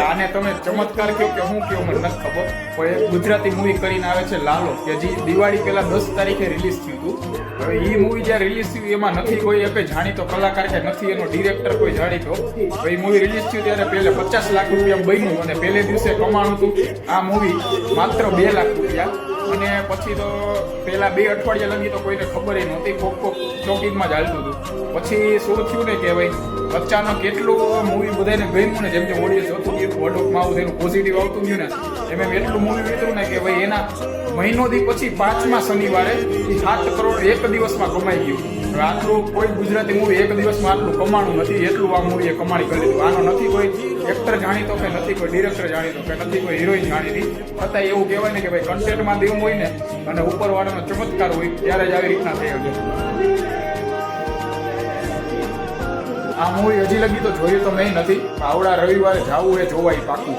આને તમે ચમત્કાર કહો કે હું કહો મને નથી ખબર, પણ એક ગુજરાતી મૂવી કરીને આવે છે લાલો, કે જે દિવાળી પહેલા 10 તારીખે રિલીઝ થયું હતું. હવે એ મૂવી જ્યારે રિલીઝ થયું એમાં નથી કોઈ એક જાણીતો કલાકાર કે નથી એનો ડિરેક્ટર કોઈ જાણીતો. એ મૂવી રિલીઝ થયું ત્યારે પહેલે 50 લાખ રૂપિયા બન્યું અને પહેલે દિવસે કમાણું હતું આ મૂવી માત્ર 2 લાખ રૂપિયા. અને પછી તો પહેલા 2 અઠવાડિયા લગી તો કોઈને ખબર નહોતી, કોક ચોકીમાં જ હાલતું હતું. પછી શું થયું ને કે ભાઈ અચાનક કેટલું મૂવી બધાને ગમ્યું ને, જેમ કે ઓડિયન્સ જોતું ગયું, વર્ડ ઓફ માઉથ એનું પોઝિટિવ આવતું ગયું ને, એમ એટલું મૂવી વિતરું ને કે ભાઈ એના મહિનોથી પછી 5મા શનિવારે 7 કરોડ એક દિવસમાં કમાઈ ગયું. હવે આટલું કોઈ ગુજરાતી મૂવી એક દિવસમાં આટલું કમાણું નથી, એટલું આ મૂવીએ કમાણી કરી દીધું. આનો નથી કોઈ એક્ટર જાણીતો કે નથી કોઈ ડિરેક્ટર જાણીતો કે નથી કોઈ હિરોઈન જાણીતી, છતાં એવું કહેવાય ને કે ભાઈ કન્ટેન્ટમાં દેવું હોય ને અને ઉપરવાળાનો ચમત્કાર હોય ત્યારે જ આવી રીતના થઈ શકે. આ મૂવી હજી લગી તો જોયું તો મેં નથી, આવડા રવિવારે જાવું એ જોવાય પાકું.